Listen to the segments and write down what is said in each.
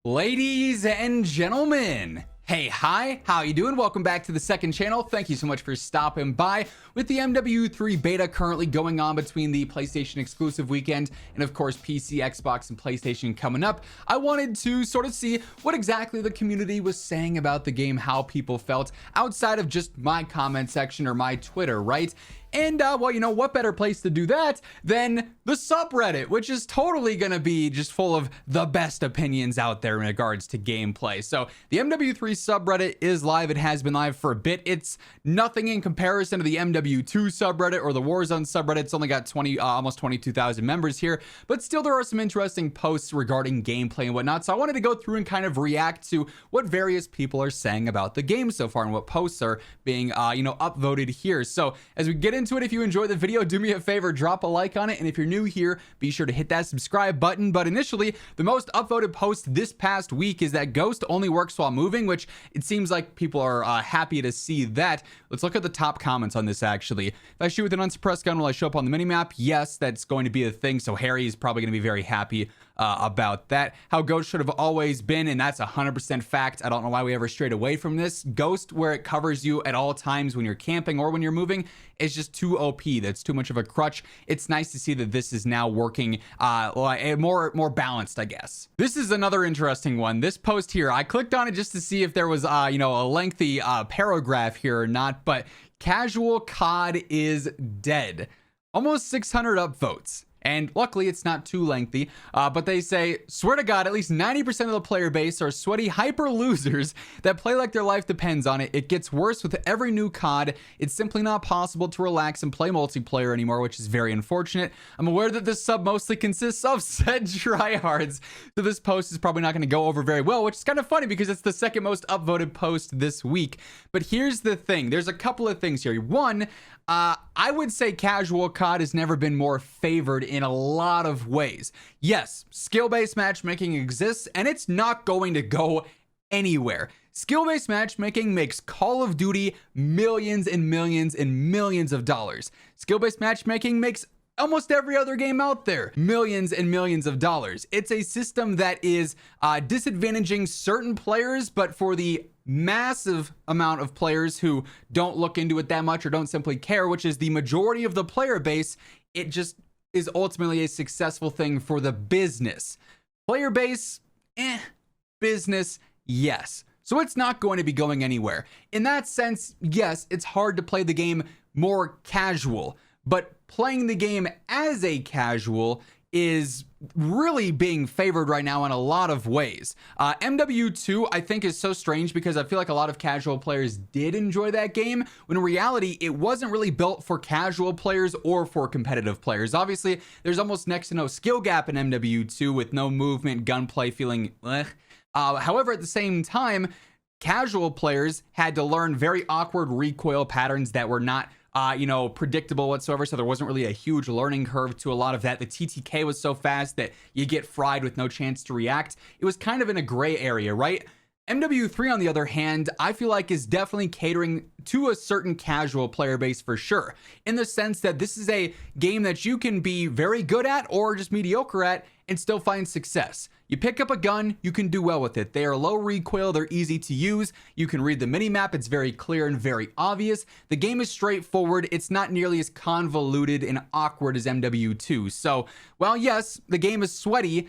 Ladies and gentlemen, hey, hi, how you doing? Welcome back to the second channel. Thank you so much for stopping by. With the MW3 beta currently going on between the PlayStation exclusive weekend and of course PC, Xbox, and PlayStation coming up, I wanted to sort of see what exactly the community was saying about the game, how people felt outside of just my comment section or my Twitter, right? And well, you know, what better place to do that than the subreddit, which is totally gonna be just full of the best opinions out there in regards to gameplay. So the MW3 subreddit is live. It has been live for a bit. It's nothing in comparison to the MW2 subreddit or the Warzone subreddit. It's only got almost 22,000 members here, but still there are some interesting posts regarding gameplay and whatnot. So I wanted to go through and kind of react to what various people are saying about the game so far and what posts are being, upvoted here. So as we get into it, if you enjoyed the video, do me a favor, drop a like on it, and if you're new here, be sure to hit that subscribe button. But initially, the most upvoted post this past week is that Ghost only works while moving, which it seems like people are happy to see that. Let's look at the top comments on this actually. If I shoot with an unsuppressed gun, will I show up on the minimap? Yes, that's going to be a thing, so Harry is probably going to be very happy about that. How Ghost should have always been, and that's 100% fact. I don't know why we ever strayed away from this. Ghost, where it covers you at all times when you're camping or when you're moving, is just too OP. That's too much of a crutch. It's nice to see that this is now working more balanced, I guess. This is another interesting one. This post here, I clicked on it just to see if there was a lengthy paragraph here or not, but casual COD is dead. Almost 600 upvotes. And luckily, it's not too lengthy, but they say, swear to God, at least 90% of the player base are sweaty hyper losers that play like their life depends on it. It gets worse with every new COD. It's simply not possible to relax and play multiplayer anymore, which is very unfortunate. I'm aware that this sub mostly consists of said tryhards, so this post is probably not going to go over very well, which is kind of funny because it's the second most upvoted post this week. But here's the thing. There's a couple of things here. One, I would say casual COD has never been more favored in a lot of ways. Yes, skill-based matchmaking exists, and it's not going to go anywhere. Skill-based matchmaking makes Call of Duty millions and millions and millions of dollars. Skill-based matchmaking makes almost every other game out there millions and millions of dollars. It's a system that is disadvantaging certain players, but for the massive amount of players who don't look into it that much or don't simply care, which is the majority of the player base, it just is ultimately a successful thing for the business. Player base, business, yes. So it's not going to be going anywhere. In that sense, yes, it's hard to play the game more casual, but playing the game as a casual is really being favored right now in a lot of ways. MW2, I think, is so strange because I feel like a lot of casual players did enjoy that game, when in reality, it wasn't really built for casual players or for competitive players. Obviously, there's almost next to no skill gap in MW2 with no movement, gunplay feeling however, at the same time, casual players had to learn very awkward recoil patterns that were not predictable whatsoever, so there wasn't really a huge learning curve to a lot of that. The TTK was so fast that you get fried with no chance to react. It was kind of in a gray area, right? MW3, on the other hand, I feel like is definitely catering to a certain casual player base for sure, in the sense that this is a game that you can be very good at or just mediocre at and still find success. You pick up a gun, you can do well with it. They are low recoil, they're easy to use. You can read the minimap, it's very clear and very obvious. The game is straightforward, it's not nearly as convoluted and awkward as MW2. So, while yes, the game is sweaty,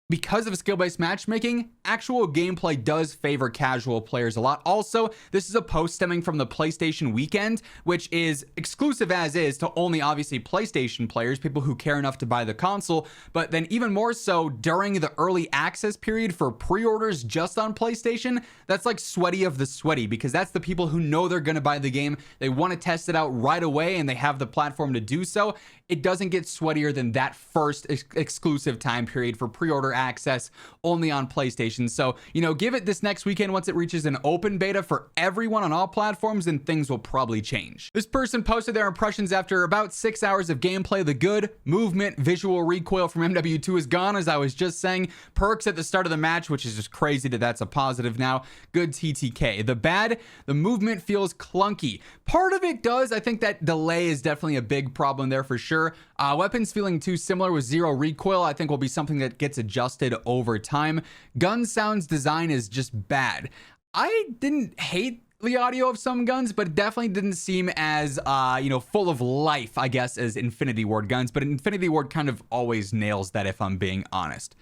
because of skill-based matchmaking, actual gameplay does favor casual players a lot. Also, this is a post stemming from the PlayStation weekend, which is exclusive as is to only obviously PlayStation players, people who care enough to buy the console, but then even more so during the early access period for pre-orders just on PlayStation. That's like sweaty of the sweaty, because that's the people who know they're going to buy the game. They want to test it out right away and they have the platform to do so. It doesn't get sweatier than that first exclusive time period for pre-order access only on PlayStation. So, give it this next weekend once it reaches an open beta for everyone on all platforms, and things will probably change. This person posted their impressions after about 6 hours of gameplay. The good, movement, visual recoil from MW2 is gone, as I was just saying. Perks at the start of the match, which is just crazy that that's a positive now. Good TTK. The bad, the movement feels clunky. Part of it does. I think that delay is definitely a big problem there for sure. Weapons feeling too similar with zero recoil, I think will be something that gets adjusted over time. Gun sounds design is just bad. I didn't hate the audio of some guns, but it definitely didn't seem as, full of life, I guess, as Infinity Ward guns. But Infinity Ward kind of always nails that, if I'm being honest.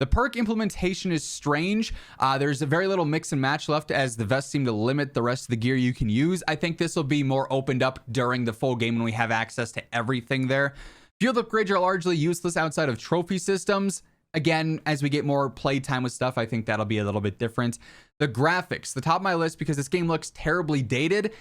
The perk implementation is strange. There's a very little mix and match left, as the vests seem to limit the rest of the gear you can use. I think this will be more opened up during the full game when we have access to everything there. Field upgrades are largely useless outside of trophy systems. Again, as we get more playtime with stuff, I think that'll be a little bit different. The graphics, the top of my list, because this game looks terribly dated.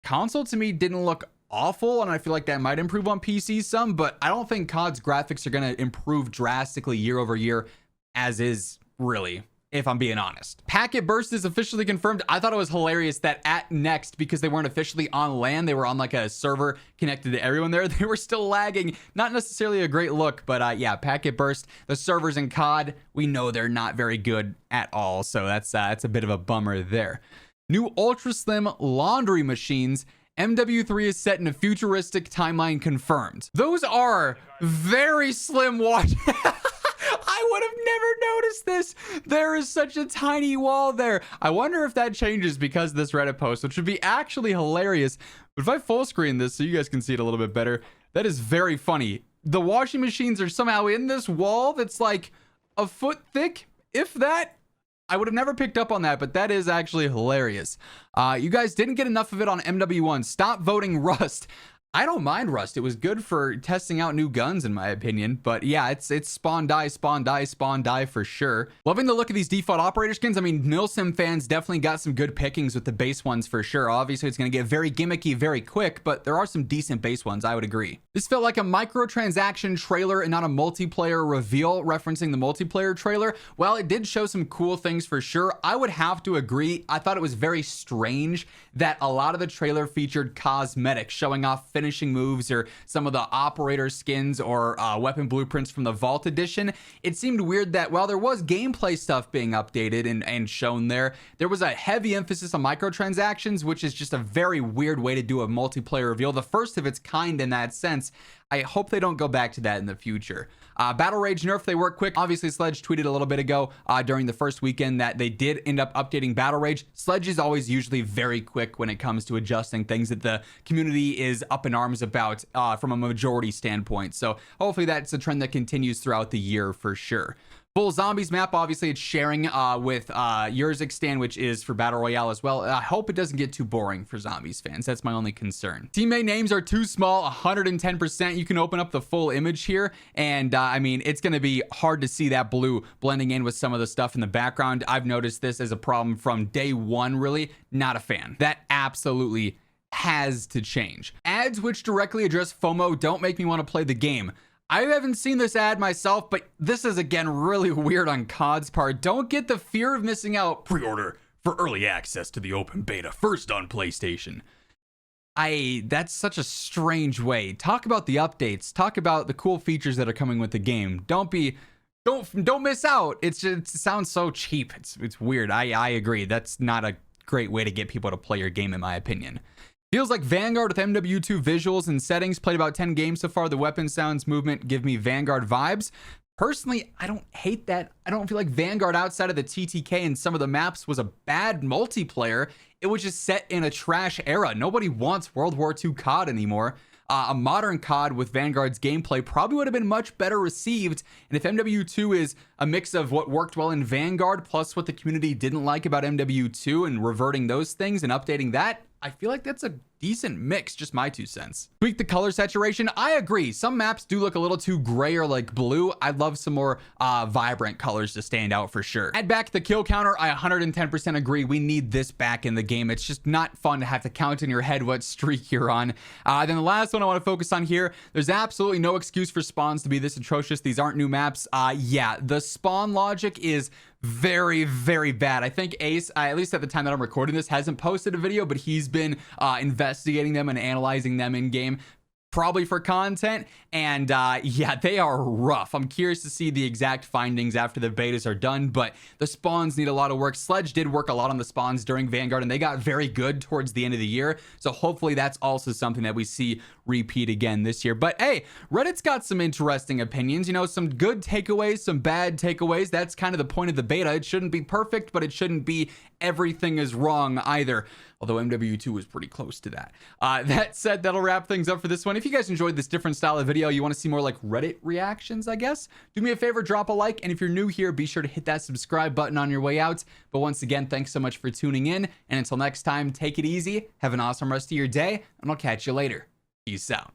Console to me didn't look awful, and I feel like that might improve on PC some, but I don't think COD's graphics are going to improve drastically year over year, as is really, if I'm being honest. Packet burst is officially confirmed. I thought it was hilarious that at Next, because they weren't officially on LAN, they were on like a server connected to everyone there, they were still lagging. Not necessarily a great look, but yeah, packet burst. The servers in COD, we know they're not very good at all, so that's a bit of a bummer there. New ultra slim laundry machines. MW3 is set in a futuristic timeline confirmed. Those are very slim watch. I would have never noticed this. There is such a tiny wall there. I wonder if that changes because of this Reddit post, which would be actually hilarious. But if I full screen this so you guys can see it a little bit better, that is very funny. The washing machines are somehow in this wall that's like a foot thick, if that. I would have never picked up on that, but that is actually hilarious. You guys didn't get enough of it on MW1. Stop voting Rust. I don't mind Rust. It was good for testing out new guns, in my opinion. But yeah, it's spawn, die, spawn, die, spawn, die for sure. Loving the look of these default operator skins. I mean, Milsim fans definitely got some good pickings with the base ones for sure. Obviously, it's going to get very gimmicky very quick, but there are some decent base ones, I would agree. This felt like a microtransaction trailer and not a multiplayer reveal, referencing the multiplayer trailer. While it did show some cool things for sure, I would have to agree. I thought it was very strange that a lot of the trailer featured cosmetics, showing off finishing moves or some of the operator skins or weapon blueprints from the Vault Edition. It seemed weird that while there was gameplay stuff being updated and shown there was a heavy emphasis on microtransactions, which is just a very weird way to do a multiplayer reveal. The first of its kind in that sense. I hope they don't go back to that in the future. Battle Rage nerf, they work quick. Obviously, Sledge tweeted a little bit ago during the first weekend that they did end up updating Battle Rage. Sledge is always usually very quick when it comes to adjusting things that the community is up in arms about from a majority standpoint. So hopefully that's a trend that continues throughout the year for sure. Full Zombies map, obviously it's sharing with Yurzikistan, which is for Battle Royale as well. I hope it doesn't get too boring for Zombies fans. That's my only concern. Teammate names are too small, 110%. You can open up the full image here, and I mean, it's going to be hard to see that blue blending in with some of the stuff in the background. I've noticed this as a problem from day one, really. Not a fan. That absolutely has to change. Ads which directly address FOMO don't make me want to play the game. I haven't seen this ad myself, but this is again really weird on COD's part. Don't get the fear of missing out. Pre-order for early access to the open beta first on PlayStation. That's such a strange way. Talk about the updates. Talk about the cool features that are coming with the game. Don't miss out. It sounds so cheap. It's weird. I agree. That's not a great way to get people to play your game, in my opinion. Feels like Vanguard with MW2 visuals and settings. Played about 10 games so far. The weapon sounds, movement give me Vanguard vibes. Personally, I don't hate that. I don't feel like Vanguard outside of the TTK and some of the maps was a bad multiplayer. It was just set in a trash era. Nobody wants World War II COD anymore. A modern COD with Vanguard's gameplay probably would have been much better received. And if MW2 is a mix of what worked well in Vanguard plus what the community didn't like about MW2 and reverting those things and updating that, I feel like that's a decent mix, just my 2 cents. Tweak the color saturation. I agree. Some maps do look a little too gray or like blue. I'd love some more vibrant colors to stand out for sure. Add back the kill counter. I 110% agree. We need this back in the game. It's just not fun to have to count in your head what streak you're on. Then the last one I want to focus on here. There's absolutely no excuse for spawns to be this atrocious. These aren't new maps. Yeah, the spawn logic is very, very bad. I think Ace, at least at the time that I'm recording this, hasn't posted a video, but he's been investigating them and analyzing them in game, probably for content. And yeah, they are rough. I'm curious to see the exact findings after the betas are done, but the spawns need a lot of work. Sledge did work a lot on the spawns during Vanguard, and they got very good towards the end of the year. So hopefully that's also something that we see repeat again this year. But hey, Reddit's got some interesting opinions, you know, some good takeaways, some bad takeaways. That's kind of the point of the beta. It shouldn't be perfect, but it shouldn't be everything is wrong either. Although MW2 was pretty close to that. That said, that'll wrap things up for this one. If you guys enjoyed this different style of video, you want to see more like Reddit reactions, I guess, do me a favor, drop a like. And if you're new here, be sure to hit that subscribe button on your way out. But once again, thanks so much for tuning in. And until next time, take it easy, have an awesome rest of your day, and I'll catch you later. Peace out.